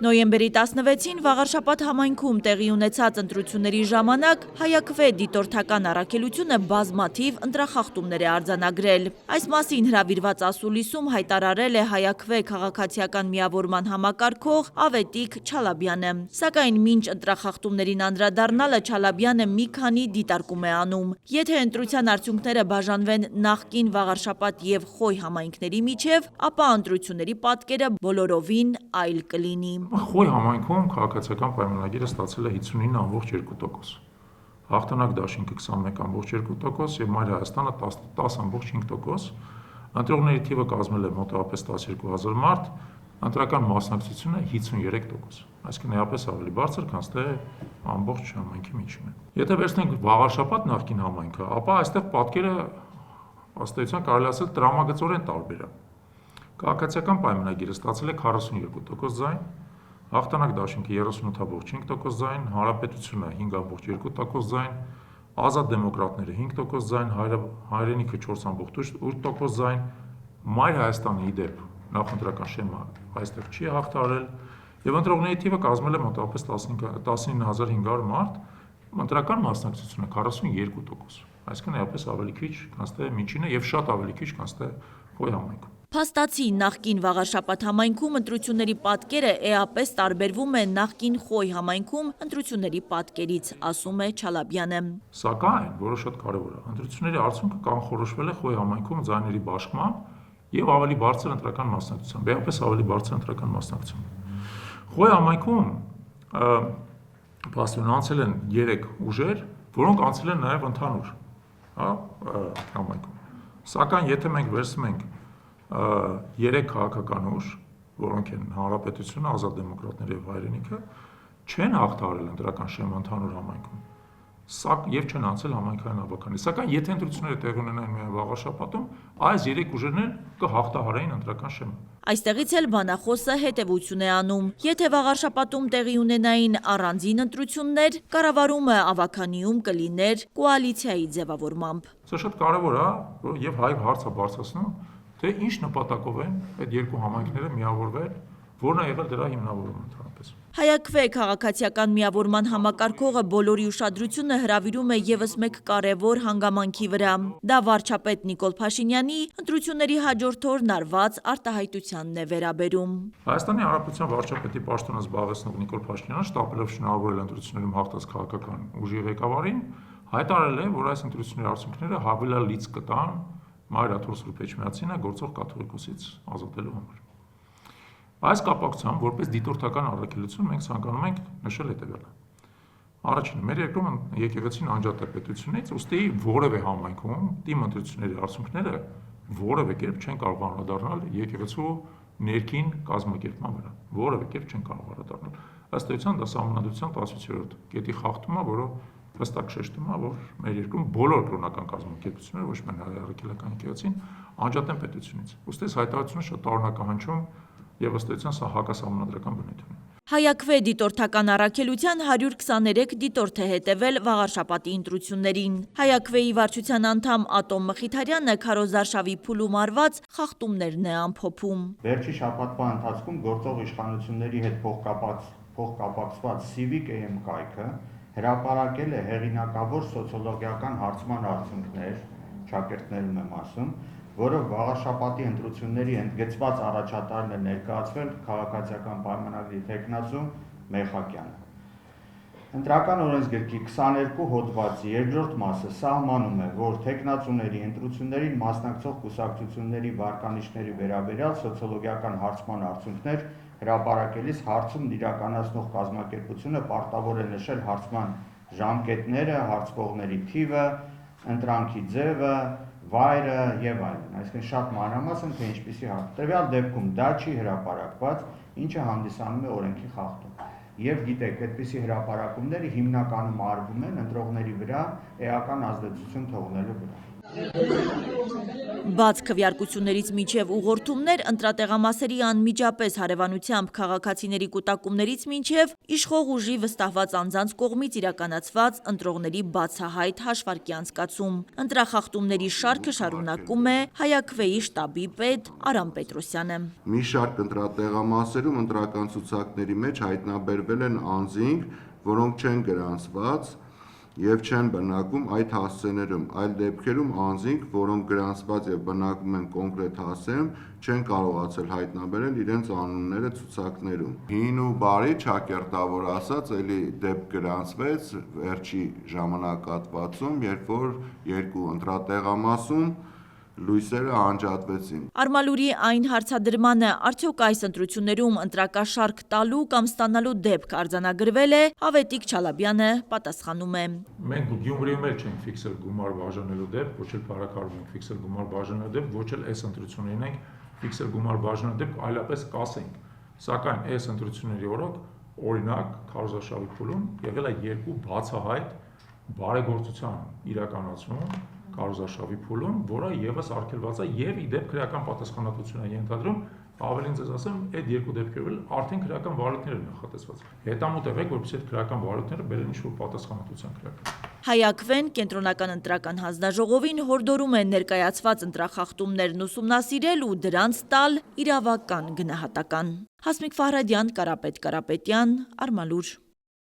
Նոյեմբերի 16-ին Վաղարշապատ համայնքում տեղի ունեցած ընտրությունների ժամանակ հայաքվե դիտորդական առաքելությունը բազմաթիվ ընտրախախտումներ է արձանագրել։ Այս մասին հրավիրված ասուլիսում հայտարարել է հայաքվե քաղաքացիական միավորման համակարգող Ավետիք Չալաբյանը։ Սակայն մինչ ընտրախախտումներին անդրադառնալը Չալաբյանը մի քանի դիտարկում է անում։ Եթե ընտրության արդյունքները բաժանվեն նախկին Վաղարշապատ եւ Խոյ համայնքների միջև, ապա ընտրությունների պատկերը բոլորովին այլ կլինի։ Խոյ համայնքում քաղաքացիական պայմանագիրը ստացել է 59.2%, հաղթանակ դաշինքը 21.2% եւ Մայր Հայաստանը 10.5%, ընտրողների թիվը կազմել է մոտավորապես 12,000 մարդ, ընտրական մասնակցությունը 53%, այսինքն էապես ավելի բարձր, քան թե ամբողջ համայնքի միջինը։ Եթե վերցնենք Վաղարշապատ նախկին համայնքը, ապա այստեղ պատկերը ըստ էության կարելի ասել տրամագծորեն տարբեր է։ Քաղաքացիական պայմանագիրը ստացել է 42% ձայն, հաղթանակ դաշինքը 38.5% ձայն, Հանրապետությունը 5.2% ձայն, Ազատ դեմոկրատները 5% ձայն, Հայրենիքը 4.8% ձայն, Մայր Հայաստանը ի դեպ նախընտրական շեմը այստեղ չի հաղթահարել եւ ընտրողների թիվը կազմել է մոտավորապես 19500 մարդ, ընտրական մասնակցությունը 42%, այսինքն էապես ավելի քիչ, քան թե միջինը եւ շատ ավելի քիչ, քան թե Խոյ համայնքում։ Փաստացի նախկին Վաղարշապատ համայնքում ընտրությունների պատկերը էապես տարբերվում է նախկին Խոյ համայնքում ընտրությունների պատկերից, ասում է Չալաբյանը։ Սակայն, որը շատ կարևոր է, ընտրությունների արդյունքը կանխորոշվել է Խոյ համայնքում ձայների բաշխմամբ եւ ավելի բարձր ընտրական մասնակցությամբ, էապես ավելի բարձր ընտրական մասնակցությամբ։ Խոյ համայնքում փաստորեն անցել են 3 ուժեր, որոնք անցել են նաեւ ընդհանուր, համայնքում։ Սակայն եթե մենք վերցնում ենք 3 քաղաքական ուժ, որոնք են Հանրապետությունը, Ազատ դեմոկրատները եւ Հայրենիքը, չեն հաղթահարել ընտրական շեմը ընդհանուր համայնքում, եւ չեն անցել համայնքային հավաքանի։ Սակայն եթե ընտրությունները տեղի ունենային միայն Վաղարշապատում, այս 3 ուժերն էլ կհաղթահարեին ընտրական շեմը։ Այստեղից էլ բանախոսը հետևություն է անում։ Եթե Վաղարշապատում տեղի ունենային առանձին ընտրություններ, կառավարումը ավականիում կլիներ կոալիցիայի ձևավորմամբ։ Սա շատ կարևոր է, եւ հայ հարցը բարձրացնում, թե ինչ նպատակով են այդ երկու համայնքները միավորվել, որն է եղել դրա հիմնավորումը ընդհանրապես։ Հայաքվե քաղաքացիական միավորման համակարգողը բոլորի ուշադրությունը հրավիրում է եւս մեկ կարևոր հանգամանքի վրա։ Դա վարչապետ Նիկոլ Փաշինյանի ընտրությունների հաջորդ օրն արված արտահայտությանն է վերաբերում։ Հայաստանի Հանրապետության վարչապետի պաշտոնը զբաղեցնող Նիկոլ Փաշինյանը շտապելով շնորհավորել ընտրություններում հաղթած քաղաքական ուժի ղեկավարին, հայտարարել է, որ այս ընտրությունների արդյունքները հավելյալ լիցք կտան Մայր Աթոր Սուրբ Էջմիածինը գործող կաթողիկոսից ազատելու համար։ Այս կապակցությամբ որպես դիտորդական առաքելություն մենք ցանկանում ենք նշել հետևյալը։ Առաջինը, մեր երկրում եկեղեցին անջատ է պետությունից, ուստի որևէ համայնքում թիմ ընտրությունների արդյունքները որևէ կերպ չեն կարող անդրադառնալ եկեղեցու ներքին կազմակերպման վրա, որևէ կերպ չեն կարող անդրադառնալ։ Ըստ էության դա Սահմանադրության 17-րդ կետի խախտում է, որը հստակ շեշտում է, որ մեր երկրում բոլոր կրոնական կազմակերպությունները, ոչ միայն հայ-առաքելական եկեղեցին, անջատ են պետությունից։ Ուստի այս հայտարարությունը շատ տարօրինականհնչում եւ ըստ էության սա հակասահմանադրական բնույթ ունի։ Հայաքվե դիտորդական առաքելության 123 դիտորդ է հետևել Վաղարշապատի ընտրություններին։ Հայաքվեի վարչության անդամ Ատոմ Մխիթարյանը քարոզարշավի փուլում արված խախտումներն է ամփոփում։ Վերջի շաբաթվա ընթացքում գործող իշխանությունների հետ փոխկապակցված Civic AM կայքը հրապարակել է հեղինակավոր սոցիոլոգիական հարցման արդյունքներ, ճակերտներում եմ ասում, որը Վաղարշապատի ընտրությունների ընդգծված առաջատարն է ներկայացվել քաղաքացիական պայմանագրի թեկնածու Մեխակյանը։ Ընտրական օրենսգրքի 22 հոդվածի երկրորդ մասը սահմանում է, որ թեկնածուների ընտրություններին մասնակցող կուսակցությունների վարկանիշների վերաբերյալ սոցիոլոգիական հարցման արդյունքներ հրապարակելիս հարցում իրականացնող կազմակերպությունը պարտավոր է նշել հարցման ժամկետները, հարցվողների թիվը, ընտրանքի ձևը, վայրը եւ այլն, այսինքն շատ մանրամասն թե ինչպիսի հարց։ Տվյալ դեպքում դա չի հրապարակված, ինչը հանդիսանում է օրենքի խախտում։ Եվ գիտեք, այդպիսի հրապարակումները հիմնականում արվում են ընտրողների վրա էական ազդեցություն թողնելու վրա։ Բաց քվեարկություններից մինչև ուղղորդումներ, ընտրատեղամասերի անմիջապես հարևանությամբ քաղաքացիների կուտակումներից մինչև իշխող ուժի վստահված անձանց կողմից իրականացված ընտրողների բացահայտ հաշվարկի անցկացում։ Ընտրախախտումների շարքը շարունակում է Հայաքվեի շտաբի պետ Արամ Պետրոսյանը։ Մի շարք ընտրատեղամասերում ընտրական ցուցակների մեջ հայտնաբերվել են անձինք, որոնք չեն գրանցված և չեն բնակվում այդ հասցեներում, այլ դեպքերում անձինք, որոնք գրանցված և բնակվում են կոնկրետ հասցեում, չեն կարողացել հայտնաբերել իրենց անունները ցուցակներում։ Հին ու բարի ճակերտավոր ասած, էլի դեպք գրանցվեց վերջի ժամանակահատվածում, երբ որ երկու ընտրատեղամասում լույսերը անջատվեցին։ Արմալուրի այն հարցադրմանը, արդյոք այս ընտրություններում ընտրակաշարք տալու կամ ստանալու դեպք արձանագրվել է, Ավետիք Չալաբյանը պատասխանում է։ Մենք Գյումրիում էլ չենք ֆիքսել գումար բաժանելու դեպք, ոչ էլ Փարաքարում ենք ֆիքսել գումար բաժանելու դեպք, ոչ էլ այս ընտրություններին ենք ֆիքսել գումար բաժանելու դեպք, այլապես կասենք։ Սակայն այս ընտրությունների օրինակ քարոզարշավի փուլում եղել է երկու բացահայտ բարեգործության իրականացում քարոզարշավի փուլում, որը եւս արգելված է եւ իդեպ քրեական պատասխանատվություն է ենթադրում, ավելին ձեզ ասեմ, այդ երկու դեպքերում արդեն քրեական վարույթներ են նախատեսված։ Հետամուտ եղեք, որպեսզի այդ քրեական վարույթները բերեն ինչ-որ պատասխանատվության քրեական։ Հայաքվեն կենտրոնական ընտրական հանձնաժողովին հորդորում է ներկայացված ընտրախախտումներն ուսումնասիրել ու դրանց տալ իրավական գնահատական։ Հասմիկ Ֆահրադյան, Կարապետ Կարապետյան, Արմալուր։